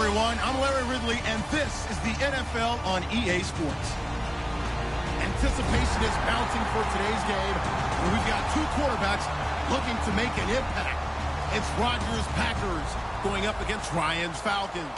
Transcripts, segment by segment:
everyone. I'm Larry Ridley, and this is the NFL on EA Sports. Anticipation is mounting for today's game, and we've got two quarterbacks looking to make an impact. It's Rodgers' Packers going up against Ryan's Falcons.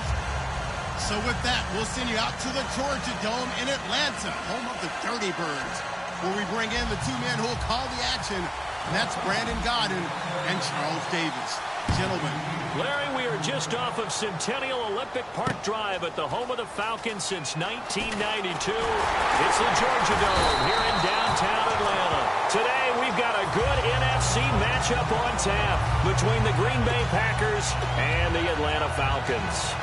So with that, we'll send you out to the Georgia Dome in Atlanta, home of the Dirty Birds, where we bring in the two men who will call the action, and that's Brandon Gaudin and Charles Davis. Gentlemen. Larry, we are just off of Centennial Olympic Park Drive at the home of the Falcons since 1992. It's the Georgia Dome here in downtown Atlanta. Today, we've got a good NFC matchup on tap between the Green Bay Packers and the Atlanta Falcons.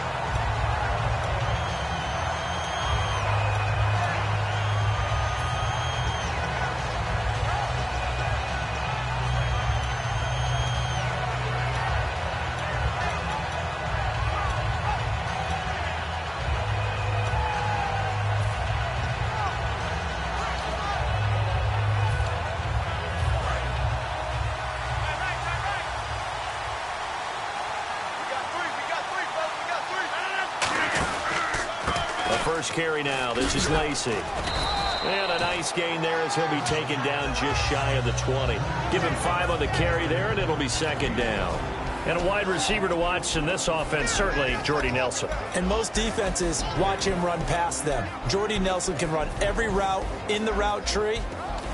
First carry now. This is Lacy. And a nice gain there as he'll be taken down just shy of the 20. Give him 5 on the carry there, and it'll be second down. And a wide receiver to watch in this offense, certainly Jordy Nelson. And most defenses watch him run past them. Jordy Nelson can run every route in the route tree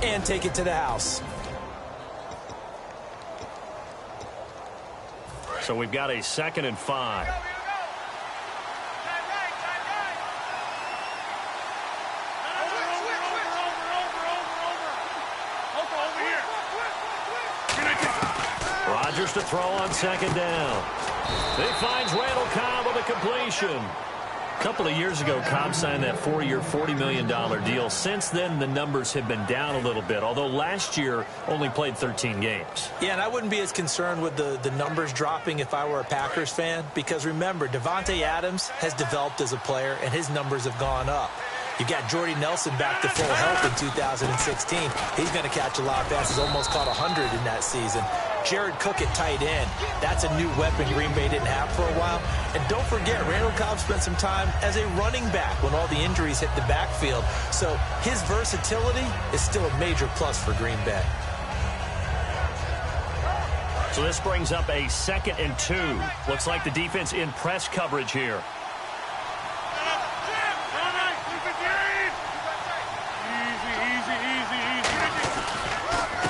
and take it to the house. So we've got a 2nd and 5. Rodgers to throw on 2nd down. He finds Randall Cobb with a completion. A couple of years ago, Cobb signed that 4-year, $40 million deal. Since then, the numbers have been down a little bit, although last year only played 13 games. Yeah, and I wouldn't be as concerned with the numbers dropping if I were a Packers fan, because remember, Davante Adams has developed as a player, and his numbers have gone up. You got Jordy Nelson back to full health in 2016. He's going to catch a lot of passes, almost caught 100 in that season. Jared Cook at tight end. That's a new weapon Green Bay didn't have for a while. And don't forget, Randall Cobb spent some time as a running back when all the injuries hit the backfield. So his versatility is still a major plus for Green Bay. So this brings up a 2nd and 2. Looks like the defense in press coverage here.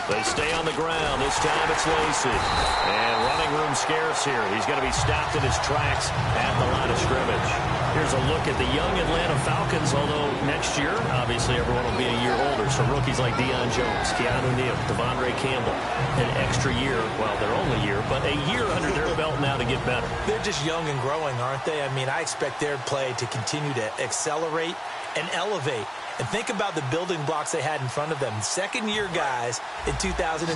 They stay on the ground. This time it's Lacy. And running room scarce here. He's going to be stopped in his tracks at the line of scrimmage. Here's a look at the young Atlanta Falcons, although next year, obviously, everyone will be a year older. So rookies like Deion Jones, Keanu Neal, Devondre Campbell, an extra year. Well, their only year, but a year under their belt now to get better. They're just young and growing, aren't they? I mean, I expect their play to continue to accelerate and elevate. And think about the building blocks they had in front of them. Second-year guys in 2016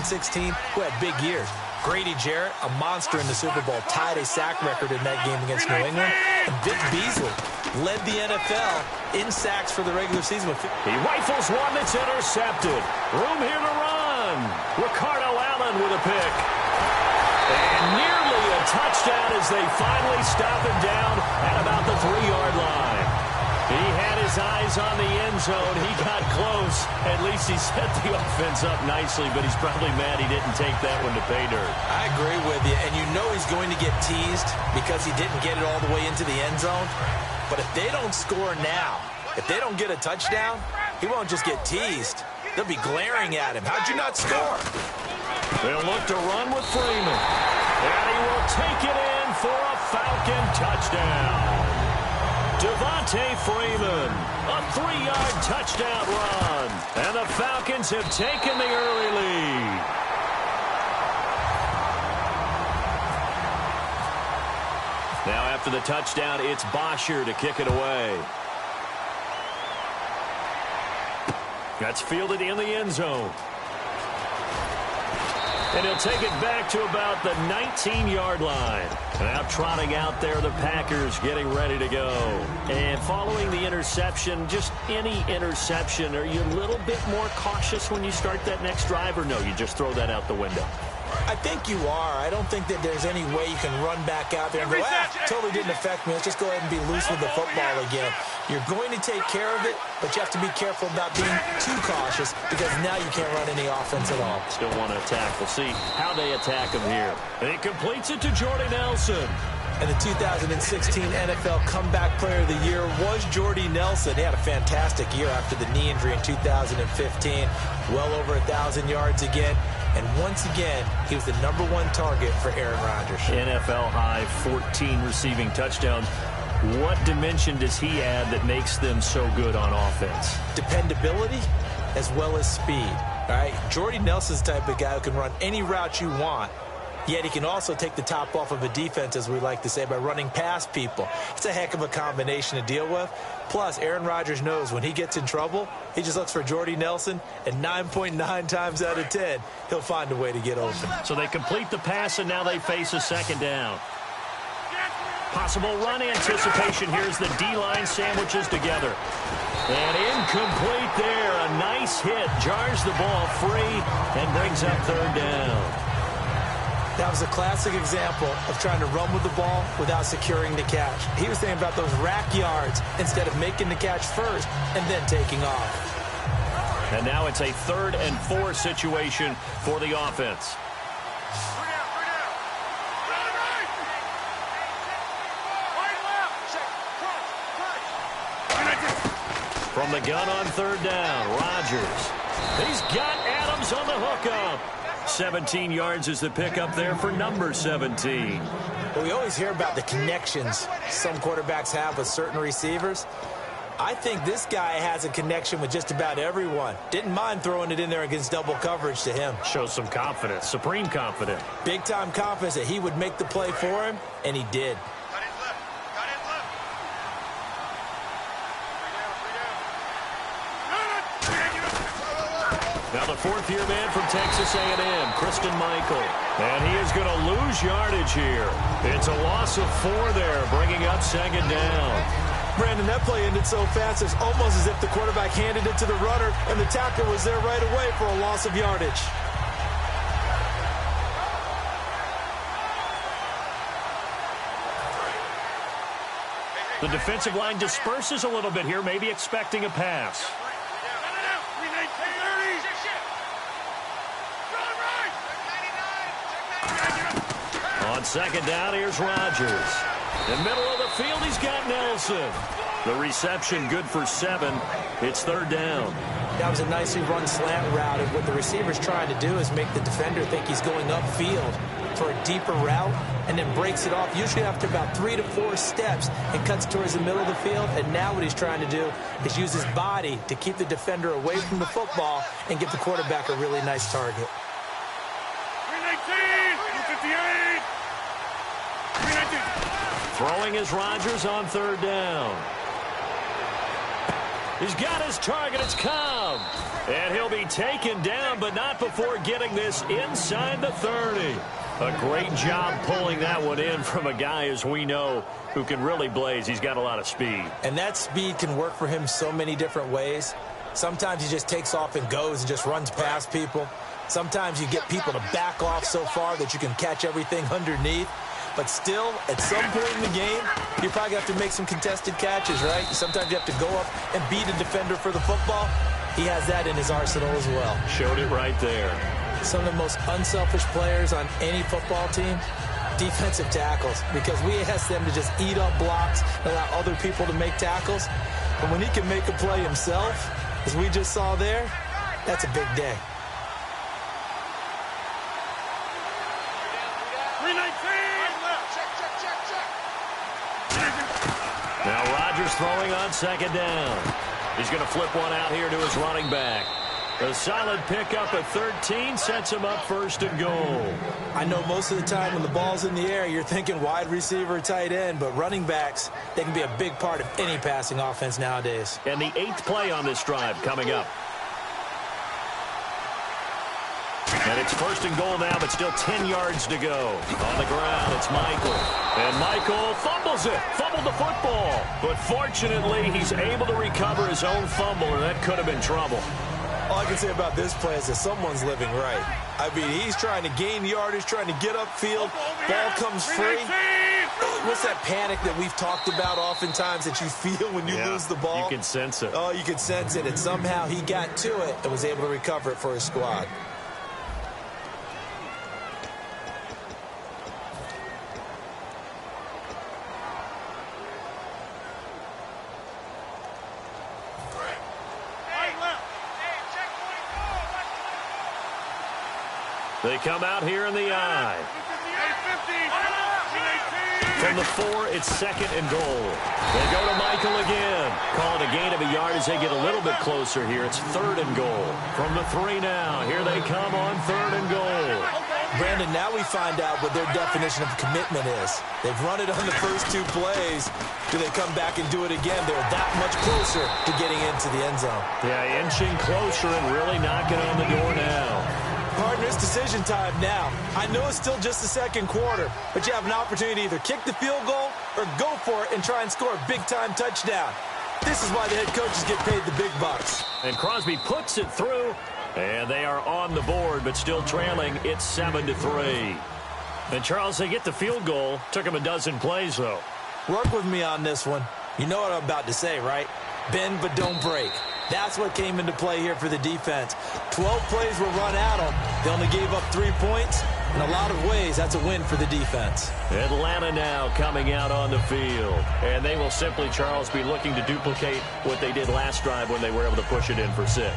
who had big years. Grady Jarrett, a monster in the Super Bowl, tied a sack record in that game against New England. And Vic Beasley led the NFL in sacks for the regular season. He rifles one that's intercepted. Room here to run. Ricardo Allen with a pick. And nearly a touchdown as they finally stop him down at about the 3-yard line. He had his eyes on the end zone. He got close. At least he set the offense up nicely, but he's probably mad he didn't take that one to pay dirt. I agree with you, and you know he's going to get teased because he didn't get it all the way into the end zone. But if they don't score now, if they don't get a touchdown, he won't just get teased. They'll be glaring at him. How'd you not score? They'll look to run with Freeman. And he will take it in for a Falcon touchdown. Devontae Freeman, a 3-yard touchdown run. And the Falcons have taken the early lead. Now after the touchdown, it's Bosher to kick it away. That's fielded in the end zone. And he'll take it back to about the 19-yard line. Now trotting out there, the Packers getting ready to go. And following the interception, just any interception, are you a little bit more cautious when you start that next drive, or no, you just throw that out the window? I think you are. I don't think that there's any way you can run back out there and go, totally didn't affect me. Let's just go ahead and be loose with the football again. You're going to take care of it, but you have to be careful about being too cautious because now you can't run any offense at all. Still want to attack. We'll see how they attack him here. And he completes it to Jordy Nelson. And the 2016 NFL Comeback Player of the Year was Jordy Nelson. He had a fantastic year after the knee injury in 2015. Well over 1,000 yards again. And once again, he was the #1 target for Aaron Rodgers. NFL high 14 receiving touchdowns. What dimension does he add that makes them so good on offense? Dependability as well as speed. All right, Jordy Nelson's the type of guy who can run any route you want. Yet he can also take the top off of a defense, as we like to say, by running past people. It's a heck of a combination to deal with. Plus, Aaron Rodgers knows when he gets in trouble, he just looks for Jordy Nelson, and 9.9 times out of 10, he'll find a way to get open. So they complete the pass, and now they face a second down. Possible run anticipation. Here's the D-line sandwiches together. And incomplete there. A nice hit. Jars the ball free and brings up third down. That was a classic example of trying to run with the ball without securing the catch. He was thinking about those rack yards instead of making the catch first and then taking off. And now it's a 3rd and 4 situation for the offense. From the gun on 3rd down, Rodgers. He's got Adams on the hookup. 17 yards is the pickup there for number 17. Well, we always hear about the connections some quarterbacks have with certain receivers. I think this guy has a connection with just about everyone. Didn't mind throwing it in there against double coverage to him. Shows some confidence, supreme confidence. Big-time confidence that he would make the play for him, and he did. Now the 4th-year man from Texas A&M, Christine Michael. And he is going to lose yardage here. It's a loss of 4 there, bringing up second down. Brandon, that play ended so fast, it's almost as if the quarterback handed it to the runner, and the tackle was there right away for a loss of yardage. The defensive line disperses a little bit here, maybe expecting a pass. On second down, here's Rodgers. In the middle of the field, he's got Nelson. The reception good for 7. It's 3rd down. That was a nicely run slant route, and what the receiver's trying to do is make the defender think he's going upfield for a deeper route, and then breaks it off, usually after about 3 to 4 steps, and cuts towards the middle of the field. And now what he's trying to do is use his body to keep the defender away from the football and give the quarterback a really nice target. 319, 258. Throwing is Rodgers on 3rd down. He's got his target. It's Cobb. And he'll be taken down, but not before getting this inside the 30. A great job pulling that one in from a guy, as we know, who can really blaze. He's got a lot of speed. And that speed can work for him so many different ways. Sometimes he just takes off and goes and just runs past people. Sometimes you get people to back off so far that you can catch everything underneath. But still, at some point in the game, you probably have to make some contested catches, right? Sometimes you have to go up and beat a defender for the football. He has that in his arsenal as well. Showed it right there. Some of the most unselfish players on any football team, defensive tackles, because we ask them to just eat up blocks and allow other people to make tackles. But when he can make a play himself, as we just saw there, that's a big day. 319. Now Rodgers throwing on second down. He's going to flip one out here to his running back. A solid pickup at 13 sets him up 1st and goal. I know most of the time when the ball's in the air, you're thinking wide receiver, tight end, but running backs, they can be a big part of any passing offense nowadays. And the 8th play on this drive coming up. And it's 1st and goal now, but still 10 yards to go. On the ground, it's Michael. And Michael fumbles it. Fumbled the football. But fortunately, he's able to recover his own fumble, or that could have been trouble. All I can say about this play is that someone's living right. I mean, he's trying to gain yardage, trying to get upfield. Ball comes free. What's that panic that we've talked about oftentimes that you feel when you lose the ball? You can sense it. Oh, you can sense it. And somehow he got to it and was able to recover it for his squad. They come out here in the I. From the 4, it's 2nd and goal. They go to Michael again. Call it a gain of a yard as they get a little bit closer here. It's 3rd and goal. From the 3 now. Here they come on 3rd and goal. Brandon, now we find out what their definition of commitment is. They've run it on the first 2 plays. Do they come back and do it again? They're that much closer to getting into the end zone. Yeah, inching closer and really knocking on the door now. Partner, it's decision time now. I know it's still just the 2nd quarter, but you have an opportunity to either kick the field goal or go for it and try and score a big-time touchdown. This is why the head coaches get paid the big bucks. And Crosby puts it through, and they are on the board, but still trailing. It's 7-3. And, Charles, they get the field goal. Took them a dozen plays, though. Work with me on this one. You know what I'm about to say, right? Bend but don't break. That's what came into play here for the defense. 12 plays were run at them. They only gave up 3 points. In a lot of ways, that's a win for the defense. Atlanta now coming out on the field. And they will simply, Charles, be looking to duplicate what they did last drive when they were able to push it in for 6.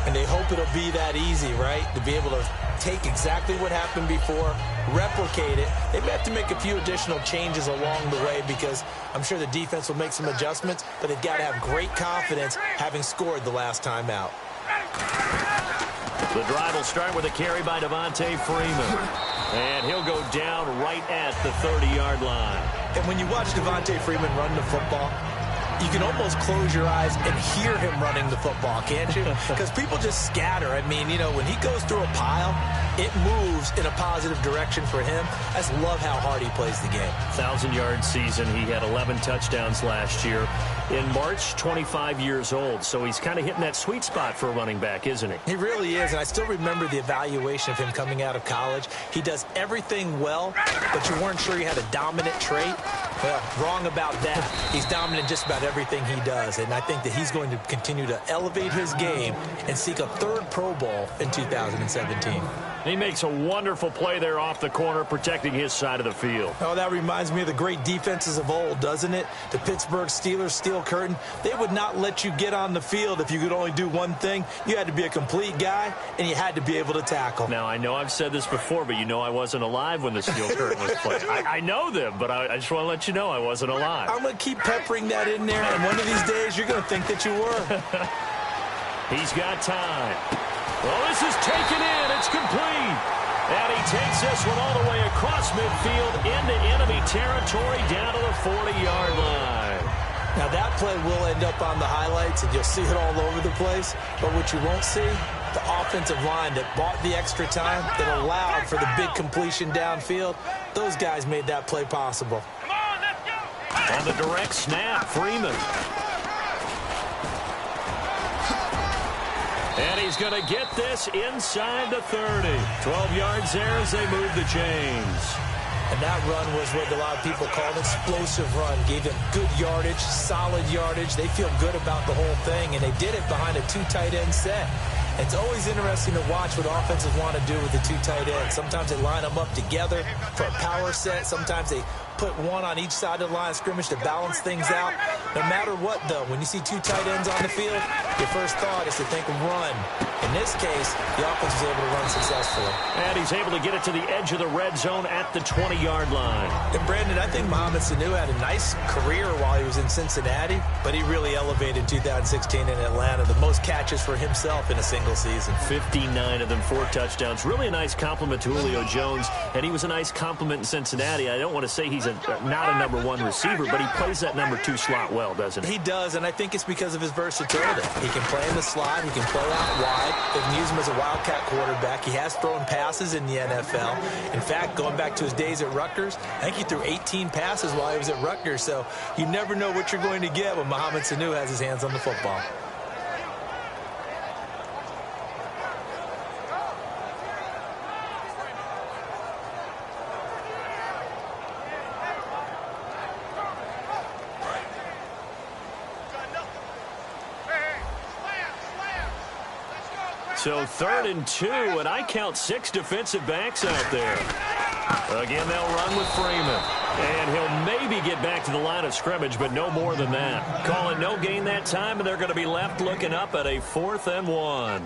And they hope it'll be that easy, right? To be able to take exactly what happened before, replicate it. They may have to make a few additional changes along the way because I'm sure the defense will make some adjustments, but they've got to have great confidence having scored the last time out. The drive will start with a carry by Devontae Freeman. And he'll go down right at the 30-yard line. And when you watch Devontae Freeman run the football, you can almost close your eyes and hear him running the football, can't you? Because people just scatter. I mean, you know, when he goes through a pile, it moves in a positive direction for him. I just love how hard he plays the game. 1,000-yard season. He had 11 touchdowns last year. In March, 25 years old. So he's kind of hitting that sweet spot for a running back, isn't he? He really is, and I still remember the evaluation of him coming out of college. He does everything well, but you weren't sure he had a dominant trait. Well, wrong about that. He's dominant just about everything he does, and I think that he's going to continue to elevate his game and seek a 3rd Pro Bowl in 2017. He makes a wonderful play there off the corner, protecting his side of the field. Oh, that reminds me of the great defenses of old, doesn't it? The Pittsburgh Steelers steel curtain. They would not let you get on the field if you could only do one thing. You had to be a complete guy, and you had to be able to tackle. Now, I know I've said this before, but you know I wasn't alive when the steel curtain was played. I know them, but I just want to let you know I wasn't alive. I'm going to keep peppering that in there, and one of these days you're going to think that you were. He's got time. Well, this is taken in. It's complete. And he takes this one all the way across midfield into enemy territory down to the 40-yard line. Now, that play will end up on the highlights, and you'll see it all over the place. But what you won't see, the offensive line that bought the extra time, that allowed for the big completion downfield, those guys made that play possible. Come on, let's go. On the direct snap, Freeman. And he's going to get this inside the 30. 12 yards there as they move the chains. And that run was what a lot of people call an explosive run. Gave them good yardage, solid yardage. They feel good about the whole thing, and they did it behind a 2 tight end set. It's always interesting to watch what offenses want to do with the 2 tight ends. Sometimes they line them up together for a power set. Sometimes they put one on each side of the line of scrimmage to balance things out. No matter what, though, when you see 2 tight ends on the field, your first thought is to think run. In this case, the offense was able to run successfully. And he's able to get it to the edge of the red zone at the 20-yard line. And, Brandon, I think Mohamed Sanu had a nice career while he was in Cincinnati, but he really elevated in 2016 in Atlanta. The most catches for himself in a single season. 59 of them, 4 touchdowns. Really a nice compliment to Julio Jones, and he was a nice compliment in Cincinnati. I don't want to say he's not a number 1 receiver, but he plays that number 2 slot well, doesn't he? He does, and I think it's because of his versatility. He can play in the slot. He can play out wide. They can use him as a wildcat quarterback. He has thrown passes in the NFL. In fact, going back to his days at Rutgers, I think he threw 18 passes while he was at Rutgers, so you never know what you're going to get when Mohamed Sanu has his hands on the football. So 3rd and 2, and I count 6 defensive backs out there. Again, they'll run with Freeman. And he'll maybe get back to the line of scrimmage, but no more than that. Call it no gain that time, and they're going to be left looking up at a 4th and 1.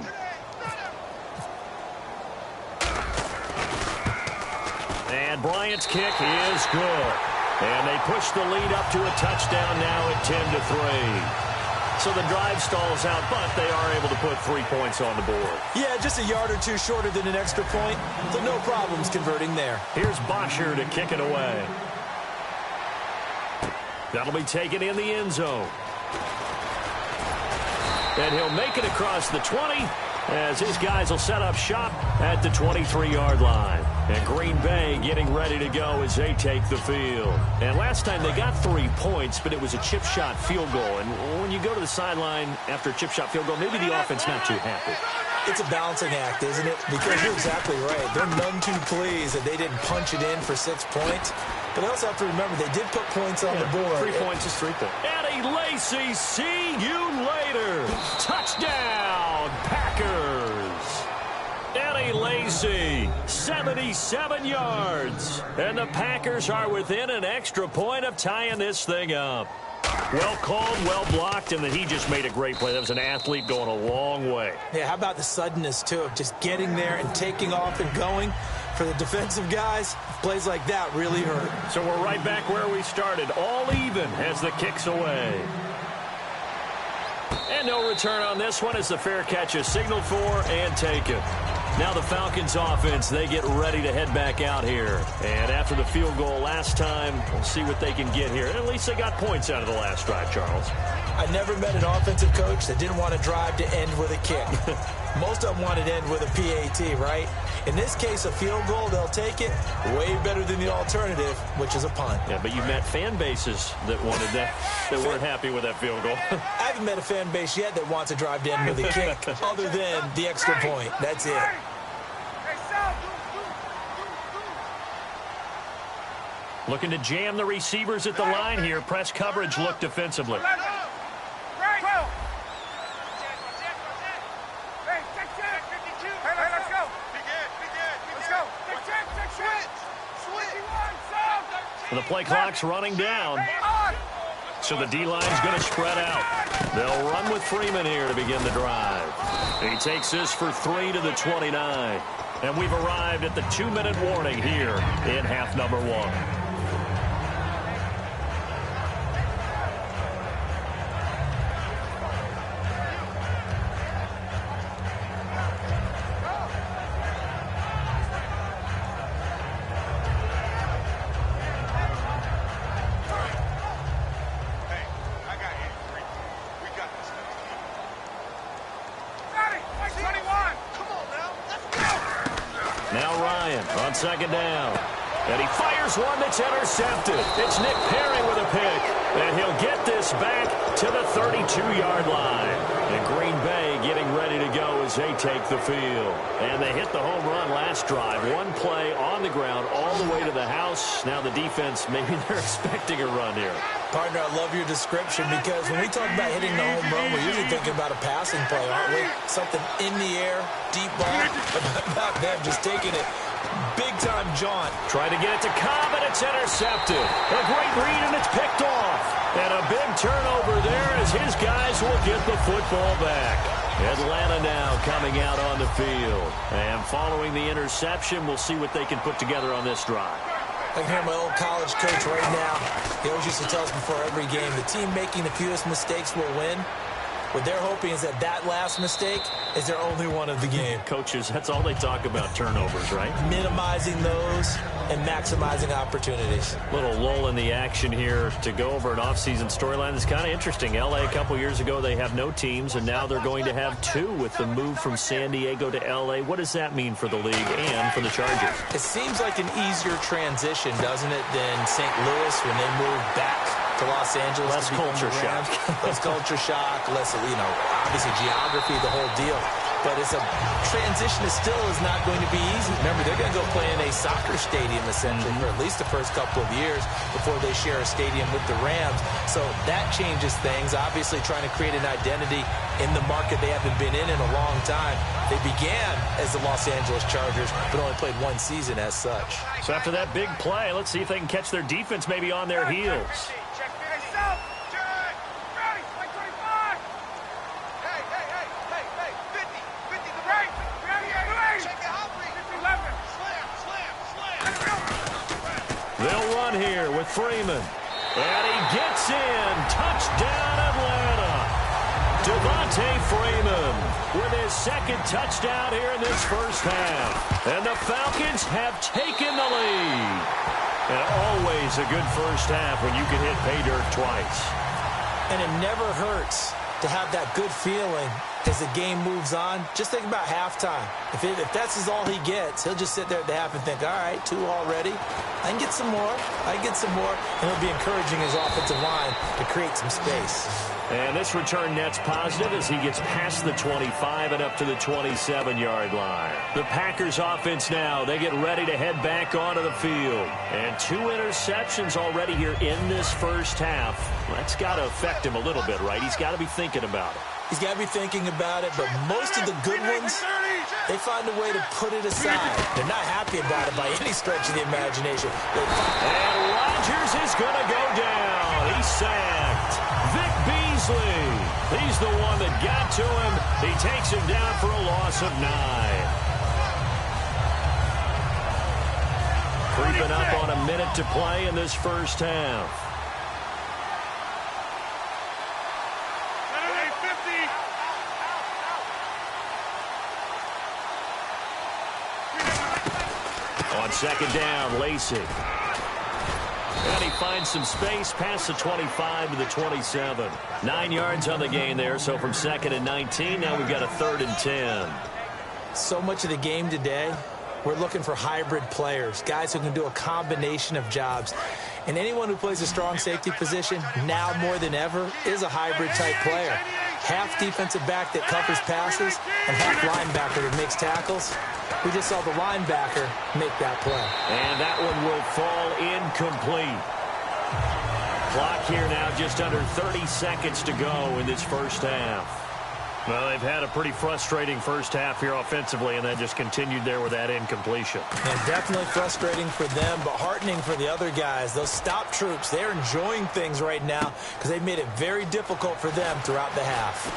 And Bryant's kick is good. And they push the lead up to a touchdown now at 10-3. So the drive stalls out, but they are able to put 3 points on the board. Yeah, just a yard or two shorter than an extra point, so no problems converting there. Here's Bosher to kick it away. That'll be taken in the end zone. And he'll make it across the 20 as his guys will set up shop at the 23-yard line. And Green Bay getting ready to go as they take the field. And last time they got 3 points, but it was a chip shot field goal. And when you go to the sideline after a chip shot field goal, maybe the offense not too happy. It's a balancing act, isn't it? Because you're exactly right. They're none too pleased that they didn't punch it in for 6 points. But they also have to remember they did put points on the board. 3 points is 3 points. Eddie Lacy, see you later. Touchdown, Packers. Eddie Lacy, 77 yards. And the Packers are within an extra point of tying this thing up. Well called, well blocked, and then he just made a great play. That was an athlete going a long way. Yeah, how about the suddenness, too, of just getting there and taking off and going? For the defensive guys, plays like that really hurt. So we're right back where we started, all even as the kick's away. And no return on this one as the fair catch is signaled for and taken. Now the Falcons offense, they get ready to head back out here. And after the field goal last time, we'll see what they can get here. And at least they got points out of the last drive, Charles. I never met an offensive coach that didn't want to drive to end with a kick. Most of them wanted to end with a PAT, right? In this case, a field goal, they'll take it. Way better than the alternative, which is a punt. Yeah, but you met fan bases that wanted that, that weren't happy with that field goal. I haven't met a fan base yet that wants to drive to end with a kick other than the extra point. That's it. Looking to jam the receivers at the line here. Press coverage look defensively. The play clock's running down. So the D-line's going to spread out. They'll run with Freeman here to begin the drive. He takes this for 3 to the 29. And we've arrived at the 2-minute warning here in half number 1. Second down. And he fires one that's intercepted. It's Nick Perry with a pick. And he'll get this back to the 32-yard line. And Green Bay getting ready to go as they take the field. And they hit the home run last drive. One play on the ground all the way to the house. Now the defense, maybe they're expecting a run here. Partner, I love your description because when we talk about hitting the home run, we're usually thinking about a passing play, aren't we? Something in the air, deep ball. About them just taking it. Big-time jaunt. Trying to get it to Cobb, and it's intercepted. A great read, and it's picked off. And a big turnover there as his guys will get the football back. Atlanta now coming out on the field. And following the interception, we'll see what they can put together on this drive. I can hear my old college coach right now. He always used to tell us before every game, the team making the fewest mistakes will win. What they're hoping is that that last mistake is their only one of the game. Coaches, that's all they talk about, turnovers, right? Minimizing those and maximizing opportunities. Little lull in the action here to go over an offseason storyline that's kind of interesting. L.A. a couple years ago, they have no teams, and now they're going to have 2 with the move from San Diego to L.A. What does that mean for the league and for the Chargers? It seems like an easier transition, doesn't it, than St. Louis when they moved back to Los Angeles. Less culture shock. Less culture shock, less, obviously geography, the whole deal. but it's a transition that still is not going to be easy. Remember, they're going to go play in a soccer stadium, essentially, for at least the first couple of years before they share a stadium with the Rams. So that changes things. Obviously, trying to create an identity in the market they haven't been in a long time. They began as the Los Angeles Chargers, but only played one season as such. So after that big play, let's see if they can catch their defense maybe on their heels. They'll run here with Freeman. And he gets in. Touchdown, Atlanta. Devonta Freeman with his second touchdown here in this first half. And the Falcons have taken the lead. And always a good first half when you can hit pay dirt twice. And it never hurts to have that good feeling as the game moves on. Just think about halftime. If that's all he gets, he'll just sit there at the half and think, all right, 2 already. I can get some more. I can get some more. And he'll be encouraging his offensive line to create some space. And this return net's positive as he gets past the 25 and up to the 27-yard line. The Packers offense now, they get ready to head back onto the field. And 2 interceptions already here in this first half. That's got to affect him a little bit, right? He's got to be thinking about it. He's got to be thinking about it, but most of the good ones, they find a way to put it aside. They're not happy about it by any stretch of the imagination. And Rodgers is going to go down. He's sacked. Vic Beasley, he's the one that got to him. He takes him down for a loss of 9. Creeping up on a minute to play in this first half. On second down, Lacy. And he finds some space past the 25 to the 27. 9 yards on the gain there, so from 2nd and 19, now we've got a 3rd and 10. So much of the game today, we're looking for hybrid players, guys who can do a combination of jobs. And anyone who plays a strong safety position, now more than ever, is a hybrid-type player. Half defensive back that covers passes and half linebacker that makes tackles. We just saw the linebacker make that play. And that one will fall incomplete. Clock here now just under 30 seconds to go in this first half. Well, they've had a pretty frustrating first half here offensively, and that just continued there with that incompletion. And definitely frustrating for them, but heartening for the other guys. Those stop troops, they're enjoying things right now because they've made it very difficult for them throughout the half.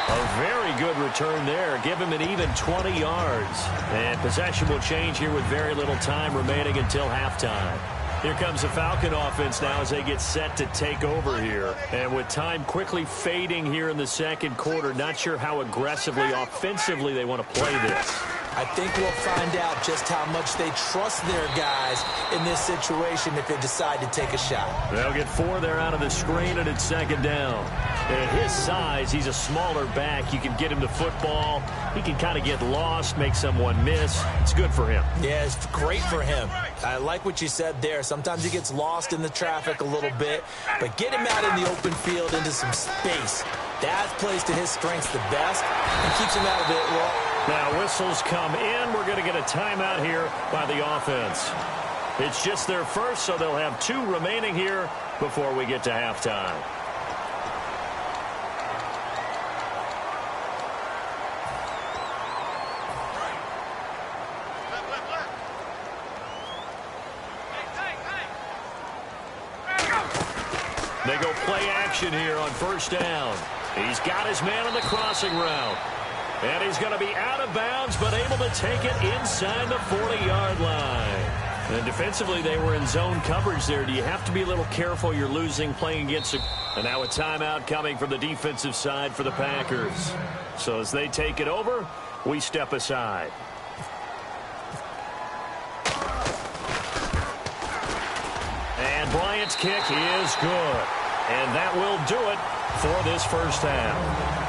A very good return there. Give him an even 20 yards. And possession will change here with very little time remaining until halftime. Here comes the Falcon offense now as they get set to take over here. And with time quickly fading here in the second quarter, not sure how aggressively, offensively they want to play this. I think we'll find out just how much they trust their guys in this situation if they decide to take a shot. They'll get 4 there out of the screen, and it's second down. At his size, he's a smaller back. You can get him the football. He can kind of get lost, make someone miss. It's good for him. Yeah, it's great for him. I like what you said there. Sometimes he gets lost in the traffic a little bit, but get him out in the open field into some space. That plays to his strengths the best and keeps him out of it. Well, now whistles come in. We're going to get a timeout here by the offense. It's just their first, so they'll have 2 remaining here before we get to halftime. They go play action here on first down. He's got his man on the crossing route. And he's going to be out of bounds, but able to take it inside the 40-yard line. And defensively, they were in zone coverage there. Do you have to be a little careful? You're losing playing against a... And now a timeout coming from the defensive side for the Packers. So as they take it over, we step aside. And Bryant's kick is good. And that will do it for this first half.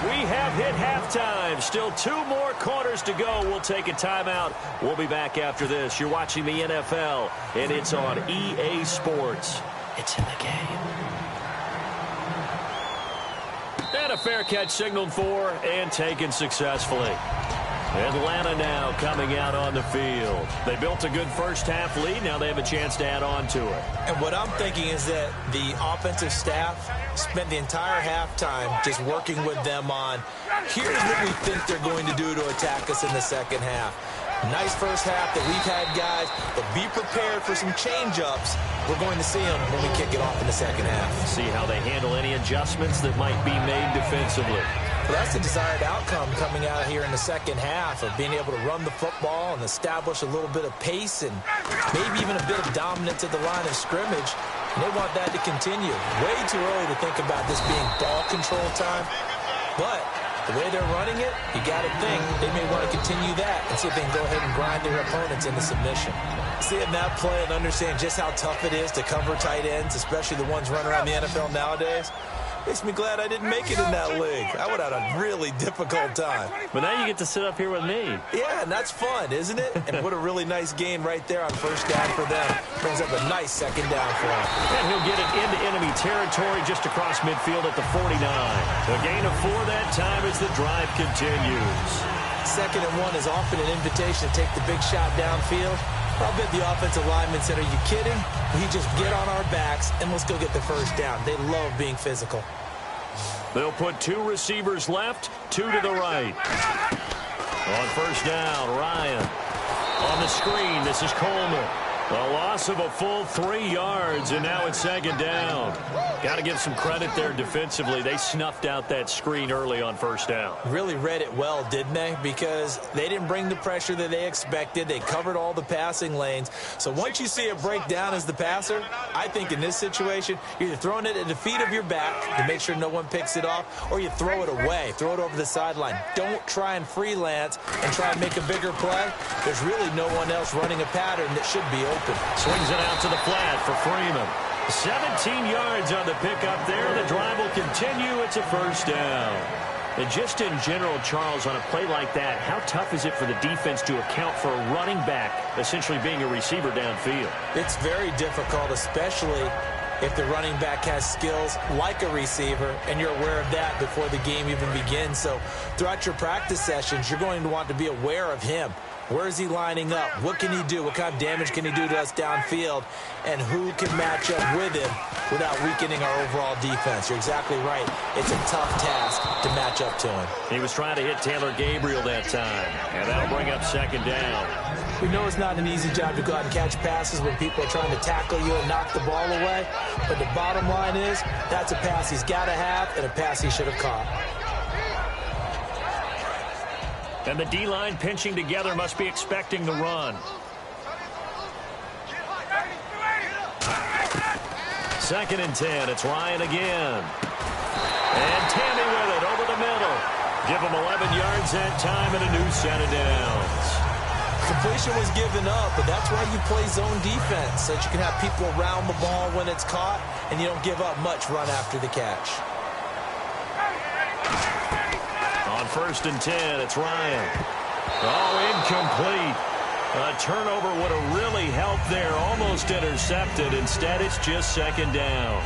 We have hit halftime. Still 2 more quarters to go. We'll take a timeout. We'll be back after this. You're watching the NFL, and it's on EA Sports. It's in the game. And a fair catch signaled for and taken successfully. Atlanta now coming out on the field. They built a good first-half lead. Now they have a chance to add on to it. And what I'm thinking is that the offensive staff spent the entire halftime just working with them on, here's what we think they're going to do to attack us in the second half. Nice first half that we've had, guys, but be prepared for some change-ups. We're going to see them when we kick it off in the second half. See how they handle any adjustments that might be made defensively. Well, that's the desired outcome coming out here in the second half of being able to run the football and establish a little bit of pace and maybe even a bit of dominance at the line of scrimmage. And they want that to continue. Way too early to think about this being ball control time. But the way they're running it, you got to think they may want to continue that and see if they can go ahead and grind their opponents into submission. Seeing that play and understand just how tough it is to cover tight ends, especially the ones running around the NFL nowadays, makes me glad I didn't make it in that league. I would have had a really difficult time. But now you get to sit up here with me. Yeah, and that's fun, isn't it? And what a really nice gain right there on first down for them. Brings up a nice second down for him. And he'll get it into enemy territory just across midfield at the 49. A gain of 4 that time as the drive continues. 2nd and 1 is often an invitation to take the big shot downfield. I'll bet the offensive lineman said, are you kidding? We just get on our backs and let's go get the first down. They love being physical. They'll put 2 receivers left, 2 to the right. On first down, Ryan. On the screen, this is Coleman. A loss of a full 3 yards, and now it's 2nd down. Got to give some credit there defensively. They snuffed out that screen early on first down. Really read it well, didn't they? Because they didn't bring the pressure that they expected. They covered all the passing lanes. So once you see it break down as the passer, I think in this situation, you're either throwing it at the feet of your back to make sure no one picks it off, or you throw it away. Throw it over the sideline. Don't try and freelance and try and make a bigger play. There's really no one else running a pattern that should be open. Swings it out to the flat for Freeman. 17 yards on the pickup there. The drive will continue. It's a first down. And just in general, Charles, on a play like that, how tough is it for the defense to account for a running back essentially being a receiver downfield? It's very difficult, especially if the running back has skills like a receiver, and you're aware of that before the game even begins. So throughout your practice sessions, you're going to want to be aware of him. Where is he lining up? What can he do? What kind of damage can he do to us downfield? And who can match up with him without weakening our overall defense? You're exactly right. It's a tough task to match up to him. He was trying to hit Taylor Gabriel that time, and that'll bring up 2nd down. We know it's not an easy job to go out and catch passes when people are trying to tackle you and knock the ball away. But the bottom line is that's a pass he's got to have and a pass he should have caught. And the D-line pinching together must be expecting the run. 2nd and 10. It's Ryan again. And Tammy with it over the middle. Give him 11 yards that time and a new set of downs. Completion was given up, but that's why you play zone defense, so that you can have people around the ball when it's caught, and you don't give up much run after the catch. On 1st and 10, it's Ryan. Oh, incomplete. A turnover would have really helped there. Almost intercepted. Instead, it's just 2nd down.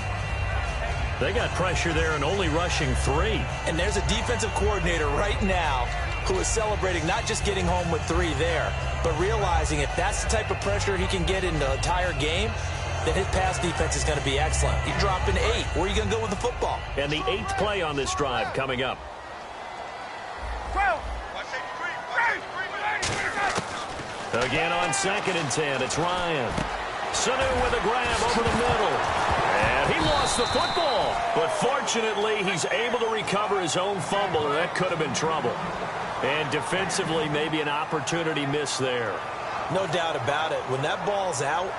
They got pressure there and only rushing 3. And there's a defensive coordinator right now who is celebrating not just getting home with 3 there, but realizing if that's the type of pressure he can get in the entire game, then his pass defense is going to be excellent. You're dropping 8. Where are you going to go with the football? And the 8th play on this drive coming up. Again on 2nd and 10, it's Ryan. Sanu with a grab over the middle. And he lost the football. But fortunately, he's able to recover his own fumble, and that could have been trouble. And defensively, maybe an opportunity missed there. No doubt about it. When that ball's out,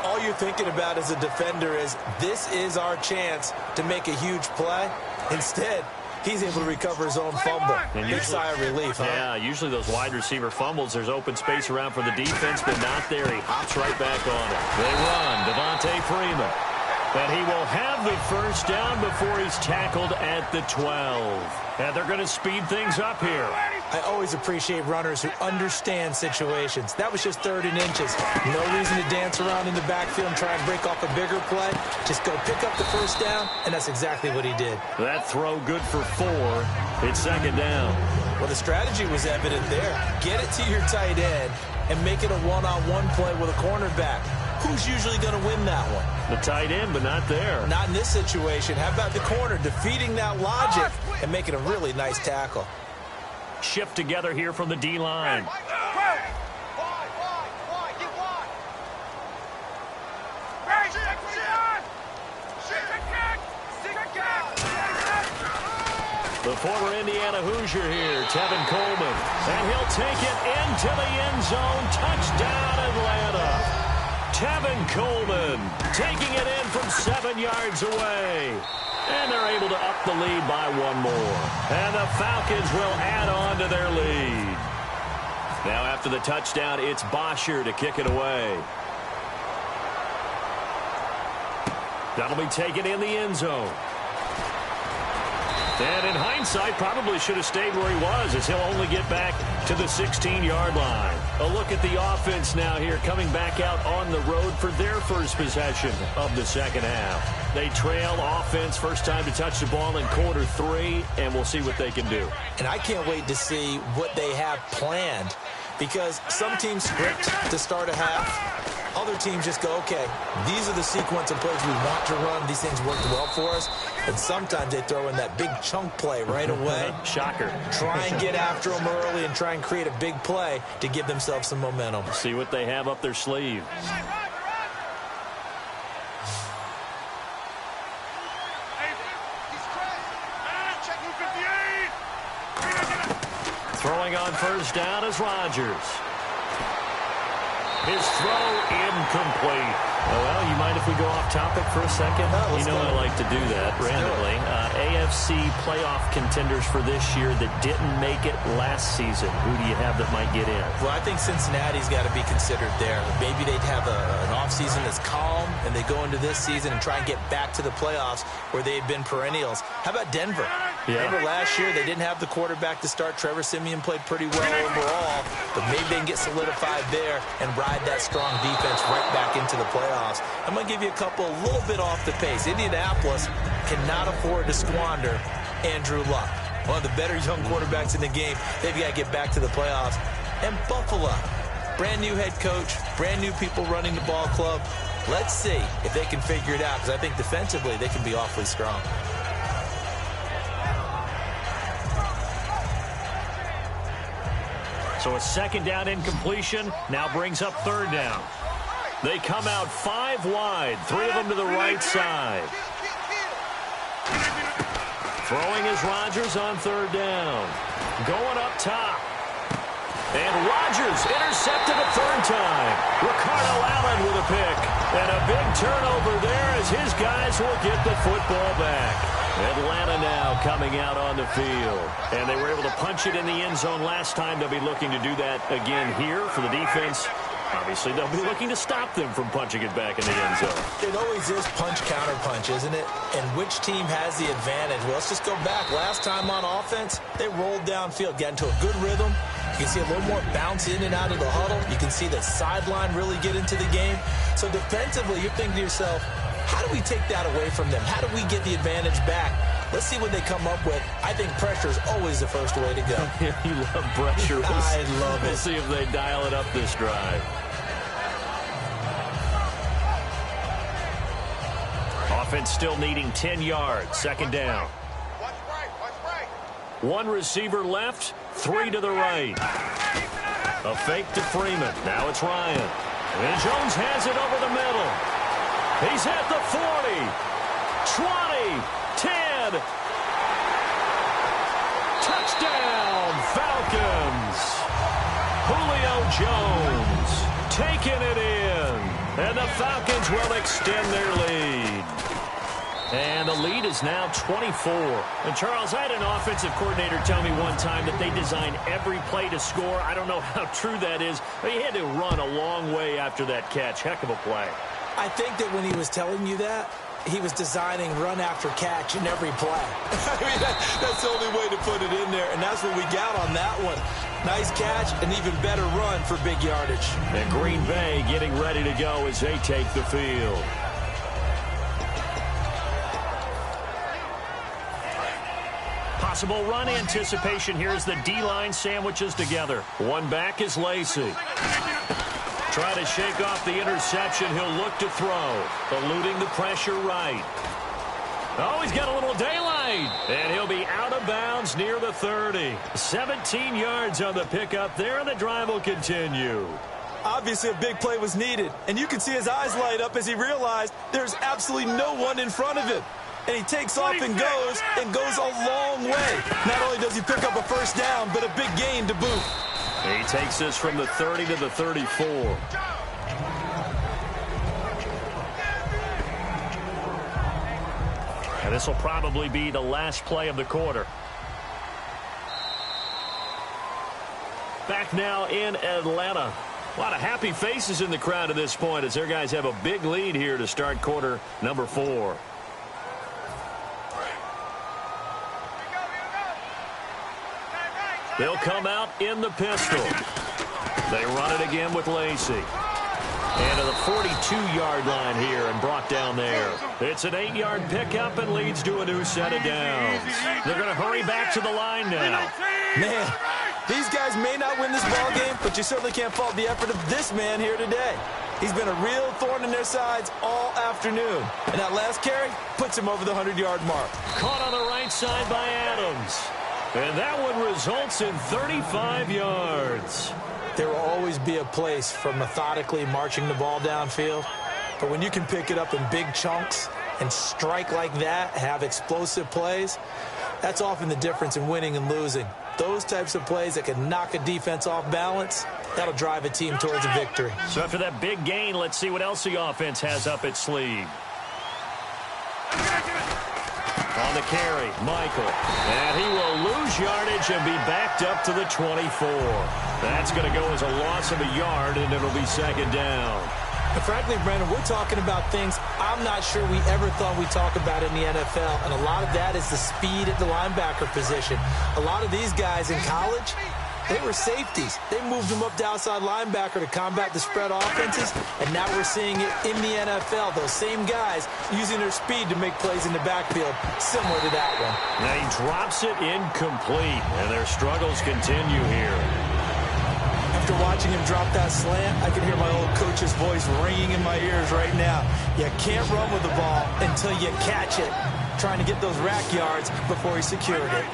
all you're thinking about as a defender is, this is our chance to make a huge play. Instead, he's able to recover his own fumble. And big sigh of relief, huh? Yeah, usually those wide receiver fumbles, there's open space around for the defense, but not there. He hops right back on it. They run, Devontae Freeman. And he will have the first down before he's tackled at the 12. And they're going to speed things up here. I always appreciate runners who understand situations. That was just 3rd and inches. No reason to dance around in the backfield and try and break off a bigger play. Just go pick up the first down, and that's exactly what he did. That throw good for 4. It's 2nd down. Well, the strategy was evident there. Get it to your tight end and make it a one-on-one play with a cornerback. Who's usually going to win that one? The tight end, but not there. Not in this situation. How about the corner defeating that logic and making a really nice tackle? Shift together here from the D-line. The former Indiana Hoosier here, Tevin Coleman. And he'll take it into the end zone. Touchdown, Atlanta. Tevin Coleman taking it in from 7 yards away. And they're able to up the lead by 1 more. And the Falcons will add on to their lead. Now after the touchdown, it's Bosher to kick it away. That'll be taken in the end zone. And in hindsight, probably should have stayed where he was, as he'll only get back to the 16-yard line. A look at the offense now here, coming back out on the road for their first possession of the second half. They trail offense, first time to touch the ball in quarter 3, and we'll see what they can do. And I can't wait to see what they have planned, because some teams script to start a half. Other teams just go, okay, these are the sequence of plays we want to run. These things worked well for us. And sometimes they throw in that big chunk play right away. Shocker. Try and get after them early and try and create a big play to give themselves some momentum. See what they have up their sleeve. Throwing on first down is Rodgers. His throw incomplete. Oh, well, you mind if we go off topic for a second? No, you know I like to do that randomly. AFC playoff contenders for this year that didn't make it last season. Who do you have that might get in? Well, I think Cincinnati's got to be considered there. Maybe they'd have an offseason that's calm, and they go into this season and try and get back to the playoffs where they had been perennials. How about Denver? Yeah. Remember last year they didn't have the quarterback to start. Trevor Siemian played pretty well overall, but maybe they can get solidified there and ride that strong defense right back into the playoffs. I'm going to give you a couple a little bit off the pace. Indianapolis cannot afford to squander Andrew Luck, one of the better young quarterbacks in the game. They've got to get back to the playoffs. And Buffalo, brand new head coach, brand new people running the ball club. Let's see if they can figure it out, because I think defensively they can be awfully strong. So a second down incompletion now brings up third down. They come out 5 wide, 3 of them to the right side. Throwing is Rodgers on third down. Going up top. And Rodgers intercepted a third time. Ricardo Allen with a pick. And a big turnover there as his guys will get the football back. Atlanta now coming out on the field. And they were able to punch it in the end zone last time. They'll be looking to do that again here for the defense. Obviously, they'll be looking to stop them from punching it back in the end zone. It always is punch-counter-punch, isn't it? And which team has the advantage? Well, let's just go back. Last time on offense, they rolled downfield, got into a good rhythm. You can see a little more bounce in and out of the huddle. You can see the sideline really get into the game. So defensively, you're thinking to yourself, how do we take that away from them? How do we get the advantage back? Let's see what they come up with. I think pressure is always the first way to go. You love pressure. I love it. We'll see if they dial it up this drive. Offense still needing 10 yards. Second down. One receiver left, 3 to the right. A fake to Freeman. Now it's Ryan. And Jones has it over the middle. He's at the 40. 20. 10. Touchdown, Falcons. Julio Jones taking it in. And the Falcons will extend their lead. And the lead is now 24. And Charles, I had an offensive coordinator tell me one time that they design every play to score. I don't know how true that is, but he had to run a long way after that catch. Heck of a play. I think that when he was telling you that, he was designing run after catch in every play. I mean, that's the only way to put it in there, and that's what we got on that one. Nice catch, an even better run for big yardage. And Green Bay getting ready to go as they take the field. Possible run anticipation here as the D-line sandwiches together. One back is Lacy. Trying to shake off the interception. He'll look to throw. Eluding the pressure right. Oh, he's got a little daylight. And he'll be out of bounds near the 30. 17 yards on the pickup there, and the drive will continue. Obviously, a big play was needed. And you can see his eyes light up as he realized there's absolutely no one in front of him. And he takes off and goes a long way. Not only does he pick up a first down, but a big gain to boot. He takes this from the 30 to the 34. And this will probably be the last play of the quarter. Back now in Atlanta. A lot of happy faces in the crowd at this point as their guys have a big lead here to start quarter number 4. They'll come out in the pistol. They run it again with Lacy. And to the 42-yard line here and brought down there. It's an 8-yard pickup and leads to a new set of downs. They're going to hurry back to the line now. Man, these guys may not win this ball game, but you certainly can't fault the effort of this man here today. He's been a real thorn in their sides all afternoon. And that last carry puts him over the 100-yard mark. Caught on the right side by Adams. And that one results in 35 yards. There will always be a place for methodically marching the ball downfield. But when you can pick it up in big chunks and strike like that, have explosive plays, that's often the difference in winning and losing. Those types of plays that can knock a defense off balance, that'll drive a team towards a victory. So after that big gain, let's see what else the offense has up its sleeve. On the carry, Michael. And he will lose yardage and be backed up to the 24. That's going to go as a loss of a yard, and it'll be second down. And frankly, Brandon, we're talking about things I'm not sure we ever thought we'd talk about in the NFL. And a lot of that is the speed at the linebacker position. A lot of these guys in college, they were safeties. They moved them up to outside linebacker to combat the spread offenses, and now we're seeing it in the NFL. Those same guys using their speed to make plays in the backfield, similar to that one. Now he drops it incomplete, and their struggles continue here. After watching him drop that slant, I can hear my old coach's voice ringing in my ears right now. You can't run with the ball until you catch it. Trying to get those rack yards before he secured it.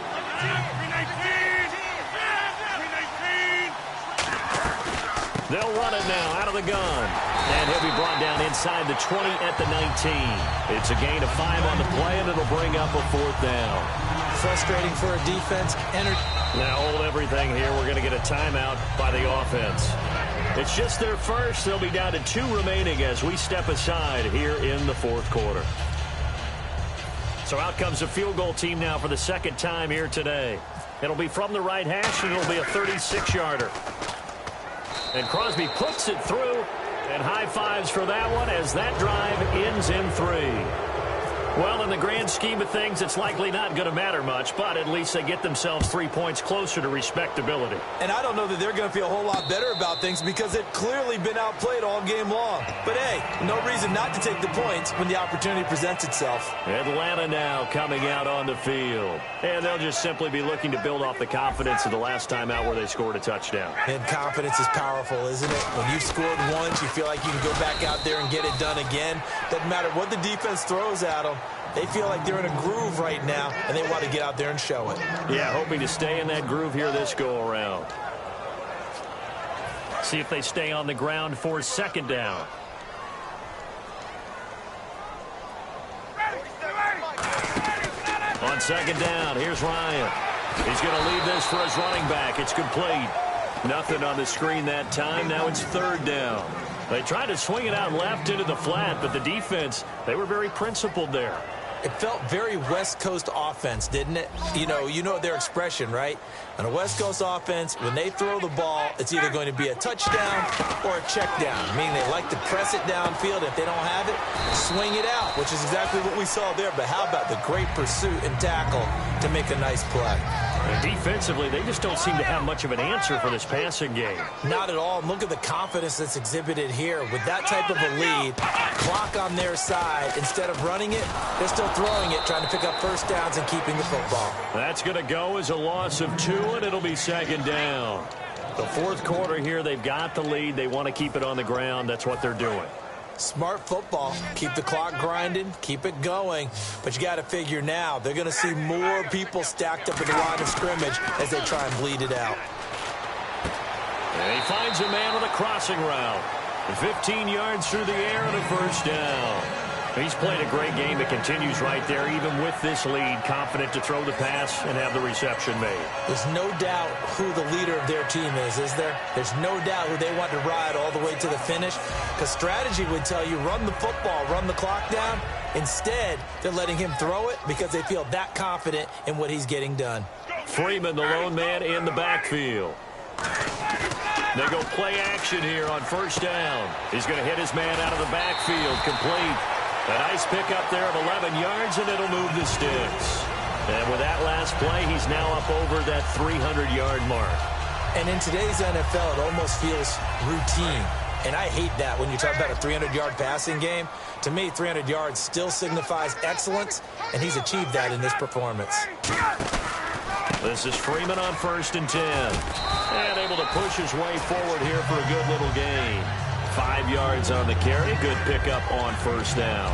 They'll run it now out of the gun. And he'll be brought down inside the 20 at the 19. It's a gain of 5 on the play, and it'll bring up a 4th down. Frustrating for a defense. Now hold everything here. We're going to get a timeout by the offense. It's just their first. They'll be down to 2 remaining as we step aside here in the 4th quarter. So out comes the field goal team now for the second time here today. It'll be from the right hash, and it'll be a 36-yarder. And Crosby puts it through, and high fives for that one as that drive ends in 3. Well, in the grand scheme of things, it's likely not going to matter much, but at least they get themselves 3 points closer to respectability. And I don't know that they're going to feel a whole lot better about things because they've clearly been outplayed all game long. But, hey, no reason not to take the points when the opportunity presents itself. Atlanta now coming out on the field. And they'll just simply be looking to build off the confidence of the last time out where they scored a touchdown. And confidence is powerful, isn't it? When you've scored once, you feel like you can go back out there and get it done again. Doesn't matter what the defense throws at them. They feel like they're in a groove right now, and they want to get out there and show it. Yeah, hoping to stay in that groove here this go-around. See if they stay on the ground for second down. On second down, here's Ryan. He's going to leave this for his running back. It's complete. Nothing on the screen that time. Now it's 3rd down. They tried to swing it out left into the flat, but the defense, they were very principled there. It felt very West Coast offense, didn't it? You know their expression, right? On a West Coast offense, when they throw the ball, it's either going to be a touchdown or a check down, meaning they like to press it downfield. If they don't have it, swing it out, which is exactly what we saw there. But how about the great pursuit and tackle to make a nice play? And defensively, they just don't seem to have much of an answer for this passing game. Not at all. And look at the confidence that's exhibited here. With that type of a lead, clock on their side, instead of running it, they're still throwing it, trying to pick up first downs and keeping the football. That's going to go as a loss of 2, and it'll be second down. The fourth quarter here, they've got the lead. They want to keep it on the ground. That's what they're doing. Smart football. Keep the clock grinding. Keep it going. But you got to figure now, they're going to see more people stacked up in the line of scrimmage as they try and bleed it out. And he finds a man on the crossing route. 15 yards through the air and a first down. He's played a great game. It continues right there, even with this lead, confident to throw the pass and have the reception made. There's no doubt who the leader of their team is there? There's no doubt who they want to ride all the way to the finish, because strategy would tell you run the football, run the clock down. Instead, they're letting him throw it because they feel that confident in what he's getting done. Freeman, the lone man in the backfield. They go play action here on first down. He's going to hit his man out of the backfield, complete. A nice pickup there of 11 yards, and it'll move the sticks. And with that last play, he's now up over that 300-yard mark. And in today's NFL, it almost feels routine. And I hate that when you talk about a 300-yard passing game. To me, 300 yards still signifies excellence, and he's achieved that in this performance. This is Freeman on 1st and 10. And able to push his way forward here for a good little gain. 5 yards on the carry. Good pickup on first down.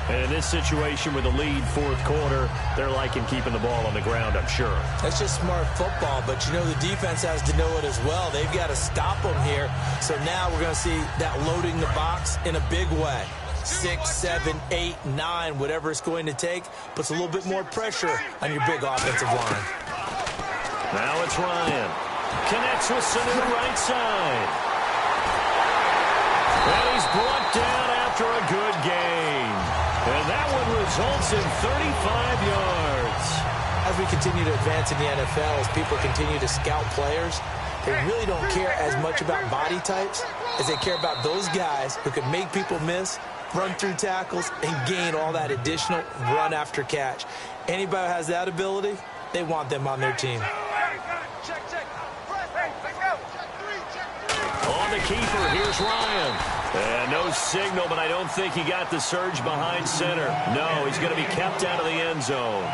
And in this situation with the lead fourth quarter, they're liking keeping the ball on the ground, I'm sure. That's just smart football, but you know the defense has to know it as well. They've got to stop them here. So now we're going to see that loading the box in a big way. 6, 7, 8, 9, whatever it's going to take, puts a little bit more pressure on your big offensive line. Now it's Ryan. Connects with Sanu right side. And he's brought down after a good game. And that one results in 35 yards. As we continue to advance in the NFL, as people continue to scout players, they really don't care as much about body types as they care about those guys who can make people miss, run through tackles, and gain all that additional run after catch. Anybody who has that ability, they want them on their team. On the keeper, here's Ryan. And no signal, but I don't think he got the surge behind center. No, he's going to be kept out of the end zone.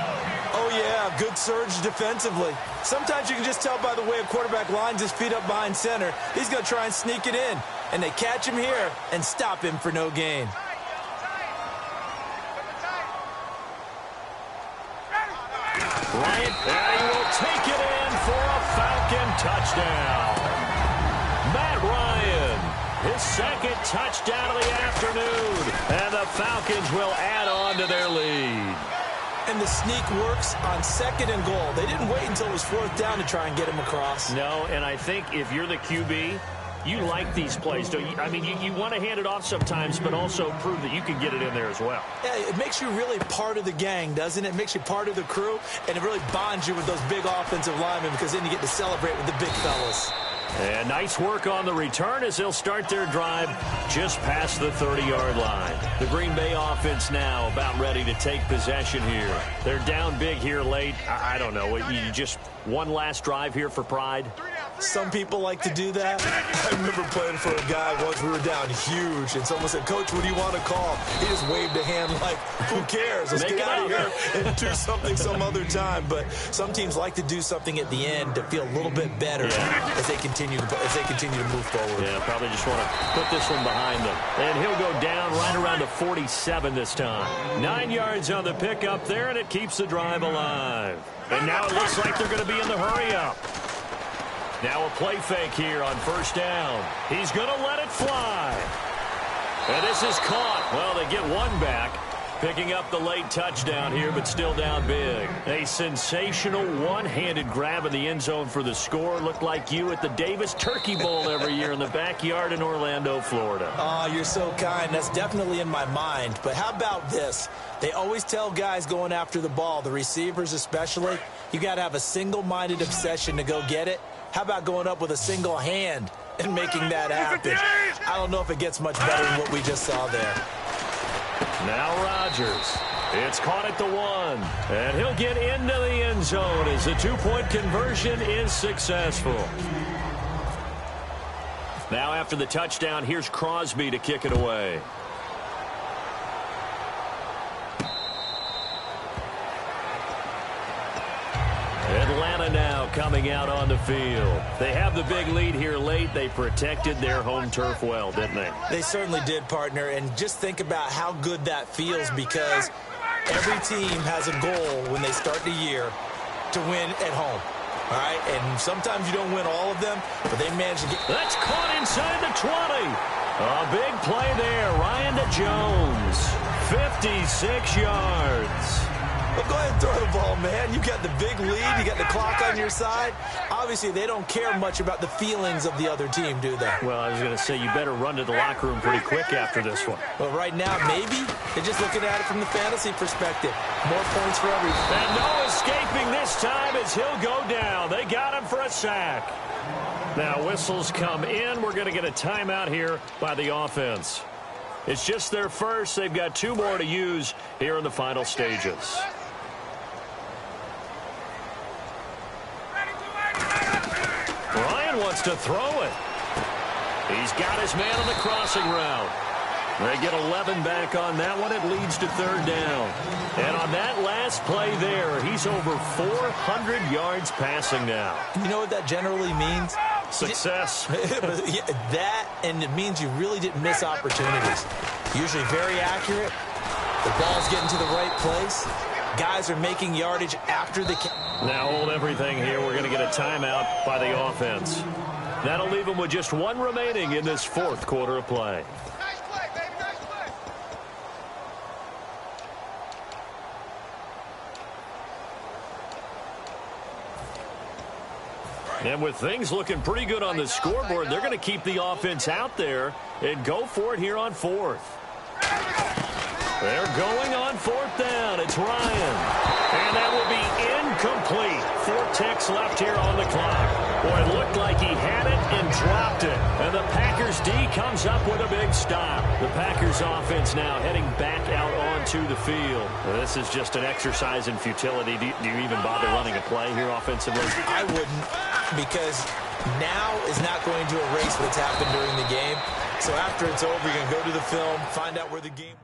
Oh, yeah, good surge defensively. Sometimes you can just tell by the way a quarterback lines his feet up behind center. He's going to try and sneak it in. And they catch him here and stop him for no gain. Bryant, and he will take it in for a Falcon touchdown. Matt Ryan, his second touchdown of the afternoon, and the Falcons will add on to their lead. And the sneak works on 2nd and goal. They didn't wait until it was 4th down to try and get him across. No, and I think if you're the QB, you like these plays, don't you? I mean, you want to hand it off sometimes, but also prove that you can get it in there as well. Yeah, it makes you really part of the gang, doesn't it? It makes you part of the crew, and it really bonds you with those big offensive linemen because then you get to celebrate with the big fellas. And nice work on the return as they'll start their drive just past the 30-yard line. The Green Bay offense now about ready to take possession here. They're down big here late. I don't know. You just one last drive here for pride? Some people like to do that. I remember playing for a guy once. We were down huge, and someone said, "Coach, what do you want to call?" He just waved a hand like, "Who cares? Let's get out of here and do something some other time." But some teams like to do something at the end to feel a little bit better as they continue to move forward. Yeah, probably just want to put this one behind them. And he'll go down right around the 47 this time. 9 yards on the pickup there, and it keeps the drive alive. And now it looks like they're going to be in the hurry-up. Now a play fake here on first down. He's going to let it fly. And this is caught. Well, they get one back. Picking up the late touchdown here, but still down big. A sensational one-handed grab in the end zone for the score. Looked like you at the Davis Turkey Bowl every year in the backyard in Orlando, Florida. Oh, you're so kind. That's definitely in my mind. But how about this? They always tell guys going after the ball, the receivers especially, you got to have a single-minded obsession to go get it. How about going up with a single hand and making that happen? I don't know if it gets much better than what we just saw there. Now Rodgers. It's caught at the 1. And he'll get into the end zone as the 2-point conversion is successful. Now after the touchdown, here's Crosby to kick it away. Atlanta now coming out on the field. They have the big lead here late. They protected their home turf well, didn't they? They certainly did, partner. And just think about how good that feels, because every team has a goal when they start the year to win at home. All right? And sometimes you don't win all of them, but they manage to get... That's caught inside the 20. A big play there. Ryan to Jones. 56 yards. Well, go ahead and throw the ball, man. You got the big lead. You got the clock on your side. Obviously, they don't care much about the feelings of the other team, do they? Well, I was going to say, you better run to the locker room pretty quick after this one. Well, right now, maybe. They're just looking at it from the fantasy perspective. More points for everyone. And no escaping this time as he'll go down. They got him for a sack. Now, whistles come in. We're going to get a timeout here by the offense. It's just their first. They've got 2 more to use here in the final stages. Ryan wants to throw it. He's got his man on the crossing route. They get 11 back on that one. It leads to 3rd down. And on that last play there, he's over 400 yards passing now. You know what that generally means? Success. That, and it means you really didn't miss opportunities. Usually very accurate. The ball's getting to the right place. Guys are making yardage after the... Now hold everything here. We're going to get a timeout by the offense. That'll leave them with just 1 remaining in this 4th quarter of play. Nice play, baby, nice play. And with things looking pretty good on the scoreboard, they're going to keep the offense out there and go for it here on 4th. They're going on 4th down. It's Ryan. And that will be incomplete. 4 ticks left here on the clock. Boy, it looked like he had it and dropped it. And the Packers D comes up with a big stop. The Packers offense now heading back out onto the field. This is just an exercise in futility. Do you even bother running a play here offensively? I wouldn't, because now is not going to erase what's happened during the game. So after it's over, you're going to go to the film, find out where the game...